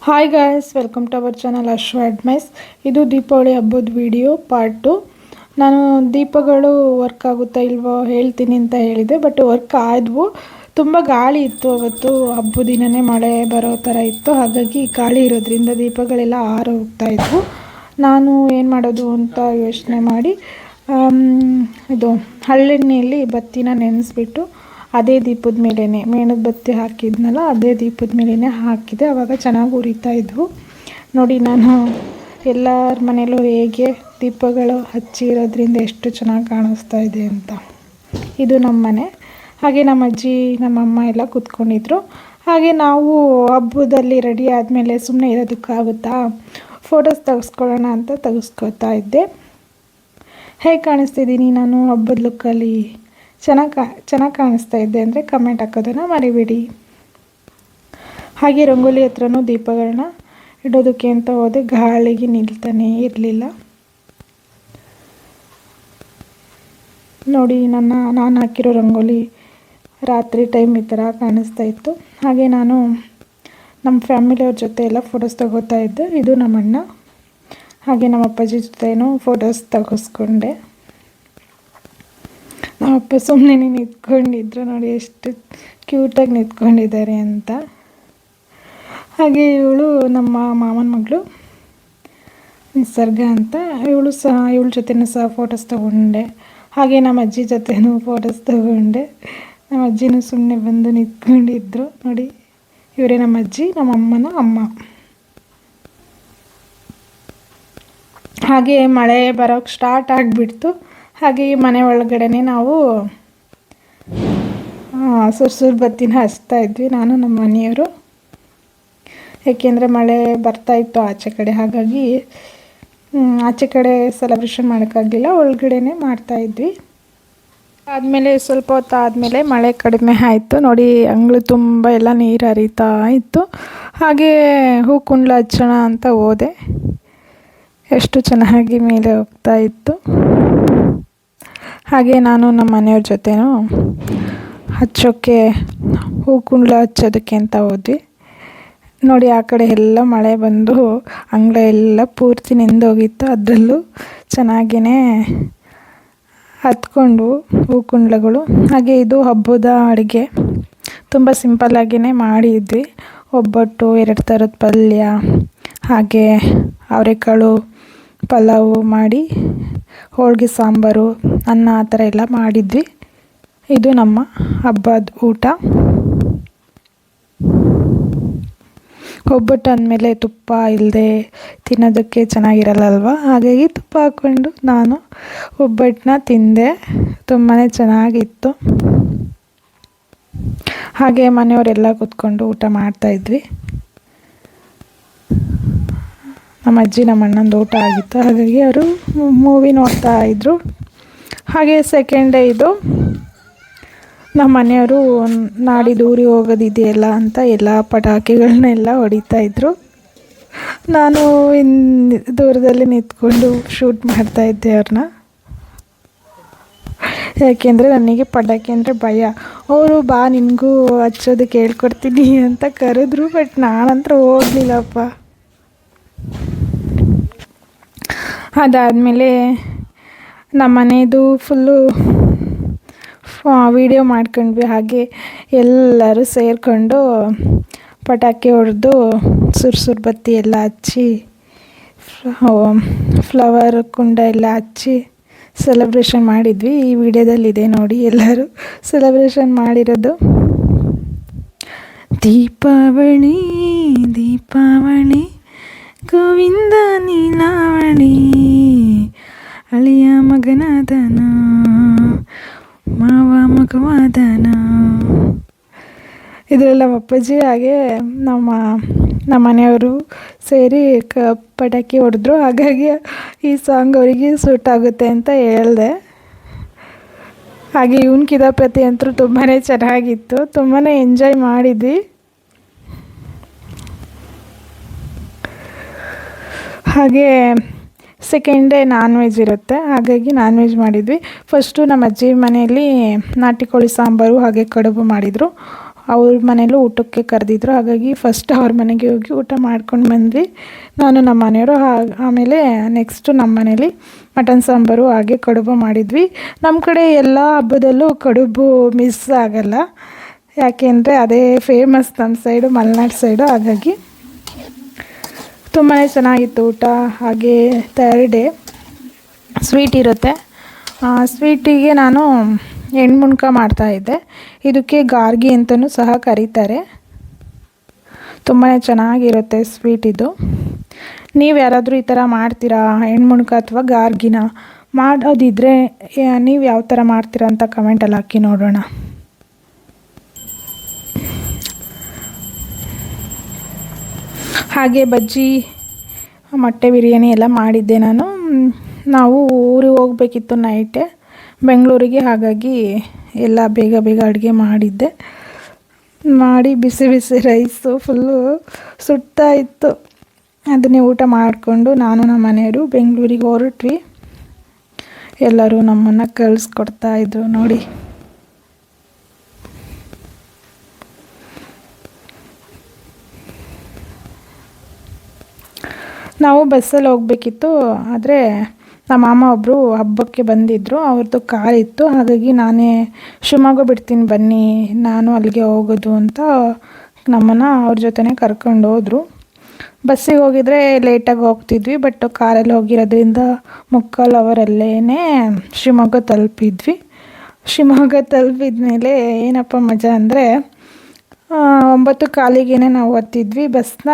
Hi guys, welcome to our channel Ashwa ಅಡ್ಮೈಸ್. ಇದು ದೀಪಾವಳಿ ಹಬ್ಬದ ವಿಡಿಯೋ ಪಾರ್ಟ್ 2. ನಾನು ದೀಪಗಳು ವರ್ಕ್ ಆಗುತ್ತಾ ಇಲ್ವೋ ಹೇಳ್ತೀನಿ ಅಂತ ಹೇಳಿದೆ, ಬಟ್ ವರ್ಕ್ ಆದವು. ತುಂಬ ಗಾಳಿ ಇತ್ತು ಅವತ್ತು, ಹಬ್ಬದ ದಿನವೇ ಮಳೆ ಬರೋ ಥರ ಇತ್ತು. ಹಾಗಾಗಿ ಗಾಳಿ ಇರೋದ್ರಿಂದ ದೀಪಗಳೆಲ್ಲ ಹೋಗ್ತಾ ಇದ್ವು. ನಾನು ಏನು ಮಾಡೋದು ಅಂತ ಯೋಚನೆ ಮಾಡಿ ಇದು ಹಳ್ಳೆಣ್ಣೆಯಲ್ಲಿ ಬತ್ತಿನ ನೆನೆಸ್ಬಿಟ್ಟು ಅದೇ ದೀಪದ ಮೇಲೇ ಮೇಣದ ಬತ್ತಿ ಹಾಕಿದ್ನಲ್ಲ, ಅದೇ ದೀಪದ ಮೇಲೇ ಹಾಕಿದೆ. ಆವಾಗ ಚೆನ್ನಾಗಿ ಉರಿತಾ ಇದ್ವು. ನೋಡಿ, ನಾನು ಎಲ್ಲರ ಮನೇಲೂ ಹೇಗೆ ದೀಪಗಳು ಹಚ್ಚಿರೋದ್ರಿಂದ ಎಷ್ಟು ಚೆನ್ನಾಗಿ ಕಾಣಿಸ್ತಾ ಇದೆ ಅಂತ. ಇದು ನಮ್ಮ ಮನೆ. ಹಾಗೆ ನಮ್ಮ ಅಜ್ಜಿ ನಮ್ಮಮ್ಮ ಎಲ್ಲ ಕೂತ್ಕೊಂಡಿದ್ರು. ಹಾಗೆ ನಾವು ಹಬ್ಬದಲ್ಲಿ ರೆಡಿ ಆದಮೇಲೆ ಸುಮ್ಮನೆ ಇರೋದಕ್ಕಾಗುತ್ತಾ, ಫೋಟೋಸ್ ತೆಗೆಸ್ಕೊಳ್ಳೋಣ ಅಂತ ತೆಗೆಸ್ಕೊತಾ ಇದ್ದೆ. ಹೇಗೆ ಕಾಣಿಸ್ತಿದ್ದೀನಿ ನಾನು ಹಬ್ಬದ ಲುಕ್ಕಲ್ಲಿ? ಚೆನ್ನಾಗಿ ಕಾಣಿಸ್ತಾ ಇದ್ದೆ ಅಂದರೆ ಕಮೆಂಟ್ ಹಾಕೋದನ್ನು ಮರಿಬೇಡಿ. ಹಾಗೆ ರಂಗೋಲಿ ಹತ್ರನೂ ದೀಪಗಳನ್ನ ಇಡೋದಕ್ಕೆ ಅಂತ ಹೋದೆ, ಗಾಳಿಗೆ ನಿಲ್ತಾನೆ ಇರಲಿಲ್ಲ. ನೋಡಿ, ನಾನು ಹಾಕಿರೋ ರಂಗೋಲಿ ರಾತ್ರಿ ಟೈಮ್ ಈ ಥರ ಕಾಣಿಸ್ತಾ ಇತ್ತು. ಹಾಗೆ ನಾನು ನಮ್ಮ ಫ್ಯಾಮಿಲಿಯವ್ರ ಜೊತೆ ಎಲ್ಲ ಫೋಟೋಸ್ ತಗೋತಾ ಇದ್ದೆ. ಇದು ನಮ್ಮಣ್ಣ. ಹಾಗೆ ನಮ್ಮ ಅಪ್ಪಾಜಿ ಜೊತೆನೂ ಫೋಟೋಸ್ ತೆಗೆಸ್ಕೊಂಡೆ. ನಮ್ಮಪ್ಪ ಸುಮ್ಮನೆ ನಿಂತ್ಕೊಂಡಿದ್ರು. ನೋಡಿ ಎಷ್ಟು ಕ್ಯೂಟಾಗಿ ನಿಂತ್ಕೊಂಡಿದ್ದಾರೆ ಅಂತ. ಹಾಗೆ ಇವಳು ನಮ್ಮ ಮಾವನ ಮಗಳು ನಿಸರ್ಗ ಅಂತ, ಇವಳ ಜೊತೆನೂ ಸಹ ಫೋಟೋಸ್ ತಗೊಂಡೆ. ಹಾಗೆ ನಮ್ಮ ಅಜ್ಜಿ ಜೊತೆನೂ ಫೋಟೋಸ್ ತಗೊಂಡೆ. ನಮ್ಮ ಅಜ್ಜಿನೂ ಸುಮ್ಮನೆ ಬಂದು ನಿಂತ್ಕೊಂಡಿದ್ರು. ನೋಡಿ, ಇವರೇ ನಮ್ಮ ಅಜ್ಜಿ, ನಮ್ಮ ಅಮ್ಮನ ಅಮ್ಮ. ಹಾಗೆ ಮಳೆ ಬರೋಕ್ಕೆ ಸ್ಟಾರ್ಟ್ ಆಗಿಬಿಡ್ತು. ಹಾಗೆ ಈ ಮನೆ ಒಳಗಡೆ ನಾವು ಸುರ್ಸುರು ಬತ್ತಿನ ಹಚ್ತಾ ಇದ್ವಿ, ನಾನು ನಮ್ಮ ಮನೆಯವರು. ಏಕೆಂದರೆ ಮಳೆ ಬರ್ತಾಯಿತ್ತು ಆಚೆ ಕಡೆ. ಹಾಗಾಗಿ ಆಚೆ ಕಡೆ ಸೆಲೆಬ್ರೇಷನ್ ಮಾಡೋಕ್ಕಾಗಲಿಲ್ಲ, ಒಳಗಡೆ ಮಾಡ್ತಾಯಿದ್ವಿ. ಆದಮೇಲೆ ಸ್ವಲ್ಪ ಹೊತ್ತು ಆದಮೇಲೆ ಮಳೆ ಕಡಿಮೆ ಆಯಿತು. ನೋಡಿ, ಅಂಗಳು ತುಂಬ ಎಲ್ಲ ನೀರು ಹರಿತಾ ಇತ್ತು. ಹಾಗೆ ಹೂ ಕುಂಡ್ಲ ಹಚ್ಚೋಣ ಅಂತ ಹೋದೆ. ಎಷ್ಟು ಚೆನ್ನಾಗಿ ಮೇಲೆ ಹೋಗ್ತಾ ಇತ್ತು. ಹಾಗೆ ನಾನು ನಮ್ಮ ಮನೆಯವ್ರ ಜೊತೆನೂ ಹಚ್ಚೋಕ್ಕೆ ಹೂ ಕುಂಡ್ಲ ಹಚ್ಚೋದಕ್ಕೆ ಅಂತ ಹೋದ್ವಿ. ನೋಡಿ, ಆ ಕಡೆ ಎಲ್ಲ ಮಳೆ ಬಂದು ಅಂಗಳ ಎಲ್ಲ ಪೂರ್ತಿ ನೆಂದೋಗಿತ್ತು. ಅದರಲ್ಲೂ ಚೆನ್ನಾಗಿಯೇ ಹತ್ಕೊಂಡು ಹೂ ಕುಂಡ್ಲಗಳು. ಹಾಗೆ ಇದು ಹಬ್ಬದ ಅಡುಗೆ ತುಂಬ ಸಿಂಪಲ್ಲಾಗಿಯೇ ಮಾಡಿದ್ವಿ. ಒಬ್ಬಟ್ಟು, 2 ಥರದ ಪಲ್ಯ, ಹಾಗೆ ಅವರೆಕಾಳು ಪಲಾವು ಮಾಡಿ, ಹೋಳಿಗೆ ಸಾಂಬಾರು, ಅನ್ನ, ಆ ಥರ ಎಲ್ಲ ಮಾಡಿದ್ವಿ. ಇದು ನಮ್ಮ ಹಬ್ಬದ ಊಟ. ಒಬ್ಬಟ್ಟು ಅಂದಮೇಲೆ ತುಪ್ಪ ಇಲ್ಲದೆ ತಿನ್ನೋದಕ್ಕೆ ಚೆನ್ನಾಗಿರಲ್ಲಲ್ವ. ಹಾಗಾಗಿ ತುಪ್ಪ ಹಾಕ್ಕೊಂಡು ನಾನು ಒಬ್ಬಟ್ಟನ್ನ ತಿಂದೆ. ತುಂಬಾ ಚೆನ್ನಾಗಿತ್ತು. ಹಾಗೆ ಮನೆಯವರೆಲ್ಲ ಕೂತ್ಕೊಂಡು ಊಟ ಮಾಡ್ತಾಯಿದ್ವಿ. ನಮ್ಮ ಅಜ್ಜಿ ನಮ್ಮ ಅಣ್ಣಂದು ಊಟ ಆಗಿತ್ತು. ಹಾಗಾಗಿ ಅವರು ಮೂವಿ ನೋಡ್ತಾ ಇದ್ದರು. ಹಾಗೆ ಸೆಕೆಂಡ್ ಡೇ ಇದು ನಮ್ಮ ಮನೆಯವರು ನಾಡಿದ್ದು ಊರಿಗೆ ಹೋಗೋದಿದೆಯಲ್ಲ ಅಂತ ಎಲ್ಲ ಪಟಾಕಿಗಳನ್ನೆಲ್ಲ ಹೊಡಿತಾಯಿದ್ರು. ನಾನು ದೂರದಲ್ಲಿ ನಿಂತ್ಕೊಂಡು ಶೂಟ್ ಮಾಡ್ತಾಯಿದ್ದೆ ಅವ್ರನ್ನ. ಯಾಕೆಂದರೆ ನನಗೆ ಪಟಾಕಿ ಅಂದರೆ ಭಯ. ಅವರು ಬಾ ನಿನಗೂ ಹಚ್ಚೋದಕ್ಕೆ ಹೇಳ್ಕೊಡ್ತೀನಿ ಅಂತ ಕರೆದ್ರು. ಬಟ್ ನಾನಂತರ ಹೋಗಲಿಲ್ಲಪ್ಪ. ಅದಾದಮೇಲೆ ನಮ್ಮ ಮನೆಯದು ಫುಲ್ಲು ವೀಡಿಯೋ ಮಾಡ್ಕೊಂಡ್ವಿ. ಹಾಗೆ ಎಲ್ಲರೂ ಸೇರಿಕೊಂಡು ಪಟಾಕಿ ಹೊಡೆದು ಸುರ್ಸುರು ಬತ್ತಿ ಎಲ್ಲ ಹಚ್ಚಿ, ಫ್ಲವರ್ ಕುಂಡ ಎಲ್ಲ ಹಚ್ಚಿ ಸೆಲೆಬ್ರೇಷನ್ ಮಾಡಿದ್ವಿ. ಈ ವಿಡಿಯೋದಲ್ಲಿದೆ ನೋಡಿ, ಎಲ್ಲರೂ ಸೆಲೆಬ್ರೇಷನ್ ಮಾಡಿರೋದು. ದೀಪಾವಳಿ ದೀಪಾವಳಿ ಗೋವಿಂದ ನೀಲಾವಳಿ, ಅಳಿಯ ಮಗನಾದನ ಮಾವ ಮಗವಾದನ. ಇದರೆಲ್ಲ ಅಪ್ಪಾಜಿ ಹಾಗೆ ನಮ್ಮ ಮನೆಯವರು ಸೇರಿ ಪಟಾಕಿ ಹೊಡೆದ್ರು. ಹಾಗಾಗಿ ಈ ಸಾಂಗ್ ಅವರಿಗೆ ಸೂಟ್ ಆಗುತ್ತೆ ಅಂತ ಹೇಳಿದೆ. ಹಾಗೆ ಇವನ್ ಕಿತಾಪತಿ ಅಂತೂ ತುಂಬಾ ಚೆನ್ನಾಗಿತ್ತು. ತುಂಬಾ ಎಂಜಾಯ್ ಮಾಡಿದ್ವಿ. ಹಾಗೆ ಸೆಕೆಂಡ್ ಡೇ ನಾನ್ ವೆಜ್ ಇರುತ್ತೆ. ಹಾಗಾಗಿ ನಾನ್ ವೆಜ್ ಮಾಡಿದ್ವಿ. ಫಸ್ಟು ನಮ್ಮ ಅಜ್ಜಿ ಮನೆಯಲ್ಲಿ ನಾಟಿ ಕೋಳಿ ಸಾಂಬಾರು ಹಾಗೆ ಕಡುಬು ಮಾಡಿದರು. ಅವ್ರ ಮನೇಲೂ ಊಟಕ್ಕೆ ಕರೆದಿದ್ರು. ಹಾಗಾಗಿ ಫಸ್ಟ್ ಅವ್ರ ಮನೆಗೆ ಹೋಗಿ ಊಟ ಮಾಡ್ಕೊಂಡು ಬಂದ್ವಿ, ನಾನು ನಮ್ಮ ಮನೆಯವರು. ಆಮೇಲೆ ನೆಕ್ಸ್ಟು ನಮ್ಮ ಮನೇಲಿ ಮಟನ್ ಸಾಂಬಾರು ಹಾಗೆ ಕಡುಬು ಮಾಡಿದ್ವಿ. ನಮ್ಮ ಕಡೆ ಎಲ್ಲ ಹಬ್ಬದಲ್ಲೂ ಕಡುಬು ಮಿಸ್ ಆಗಲ್ಲ, ಯಾಕೆಂದರೆ ಅದೇ ಫೇಮಸ್ ನಮ್ಮ ಸೈಡು, ಮಲೆನಾಡು ಸೈಡು. ಹಾಗಾಗಿ ತುಂಬಾ ಚೆನ್ನಾಗಿತ್ತು ಊಟ. ಹಾಗೆ ಥರ್ಡ್ ಡೇ ಸ್ವೀಟ್ ಇರುತ್ತೆ. ಸ್ವೀಟಿಗೆ ನಾನು ಎಣ್ಮುಣ್ಕ ಮಾಡ್ತಾಯಿದ್ದೆ. ಇದಕ್ಕೆ ಗಾರ್ಗಿ ಅಂತಲೂ ಸಹ ಕರೀತಾರೆ. ತುಂಬಾ ಚೆನ್ನಾಗಿರುತ್ತೆ ಸ್ವೀಟ್ ಇದು. ನೀವು ಯಾರಾದರೂ ಈ ಥರ ಮಾಡ್ತೀರಾ ಎಣ್ಮುಣ್ಕ ಅಥವಾ ಗಾರ್ಗಿನ? ಮಾಡೋದಿದ್ದರೆ ನೀವು ಯಾವ ಥರ ಮಾಡ್ತೀರಾ ಅಂತ ಕಮೆಂಟಲ್ಲಿ ಹಾಕಿ ನೋಡೋಣ. ಹಾಗೆ ಬಜ್ಜಿ, ಮೊಟ್ಟೆ ಬಿರಿಯಾನಿ ಎಲ್ಲ ಮಾಡಿದ್ದೆ ನಾನು. ನಾವು ಊರಿಗೆ ಹೋಗಬೇಕಿತ್ತು ನೈಟೇ ಬೆಂಗಳೂರಿಗೆ, ಹಾಗಾಗಿ ಎಲ್ಲ ಬೇಗ ಬೇಗ ಅಡುಗೆ ಮಾಡಿ ಬಿಸಿ ಬಿಸಿ ರೈಸು ಫುಲ್ಲು ಸುಡ್ತಾ ಇತ್ತು. ಅದನ್ನೇ ಊಟ ಮಾಡಿಕೊಂಡು ನಾನು ನಮ್ಮ ಮನೆಯವರು ಬೆಂಗಳೂರಿಗೆ ಹೊರಟ್ವಿ. ಎಲ್ಲರೂ ನಮ್ಮನ್ನು ಕಳಿಸ್ಕೊಡ್ತಾಯಿದ್ರು ನೋಡಿ. ನಾವು ಬಸ್ಸಲ್ಲಿ ಹೋಗಬೇಕಿತ್ತು, ಆದರೆ ನಮ್ಮ ಮಾಮ ಒಬ್ಬರು ಹಬ್ಬಕ್ಕೆ ಬಂದಿದ್ದರು, ಅವ್ರದ್ದು ಕಾರ್ ಇತ್ತು. ಹಾಗಾಗಿ ನಾನೇ ಶಿವಮೊಗ್ಗ ಬಿಡ್ತೀನಿ ಬನ್ನಿ, ನಾನು ಅಲ್ಲಿಗೆ ಹೋಗೋದು ಅಂತ ನಮ್ಮನ್ನು ಅವ್ರ ಜೊತೆನೇ ಕರ್ಕೊಂಡು ಹೋದರು. ಬಸ್ಸಿಗೆ ಹೋಗಿದ್ರೆ ಲೇಟಾಗಿ ಹೋಗ್ತಿದ್ವಿ, ಬಟ್ ಕಾರಲ್ಲಿ ಹೋಗಿರೋದ್ರಿಂದ 3/4 ಅವರಲ್ಲೇ ಶಿವಮೊಗ್ಗ ತಲುಪಿದ್ವಿ. ಶಿವಮೊಗ್ಗ ತಲುಪಿದ ಮೇಲೆ ಏನಪ್ಪ ಮಜಾ ಅಂದರೆ 9:15ಗೆ ನಾವು ಹತ್ತಿದ್ವಿ ಬಸ್ನ,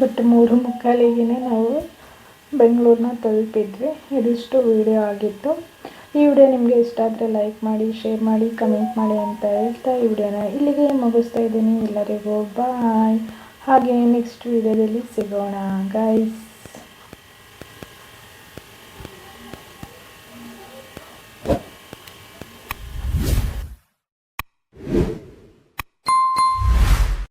ಬಟ್ 3:45ಗೆ ನಾವು ಬೆಂಗಳೂರನ್ನ ತಲುಪಿದ್ವಿ. ಇದಿಷ್ಟು ವಿಡಿಯೋ ಆಗಿತ್ತು. ಈ ವಿಡಿಯೋ ನಿಮಗೆ ಇಷ್ಟ ಆದರೆ ಲೈಕ್ ಮಾಡಿ, ಶೇರ್ ಮಾಡಿ, ಕಮೆಂಟ್ ಮಾಡಿ ಅಂತ ಹೇಳ್ತಾ ಈ ವಿಡಿಯೋನ ಇಲ್ಲಿಗೆ ಮುಗಿಸ್ತಾ ಇದ್ದೀನಿ. ಎಲ್ಲರಿಗೂ ಬಾಯ್. ಹಾಗೆ ನೆಕ್ಸ್ಟ್ ವಿಡಿಯೋದಲ್ಲಿ ಸಿಗೋಣ ಗೈಸ್.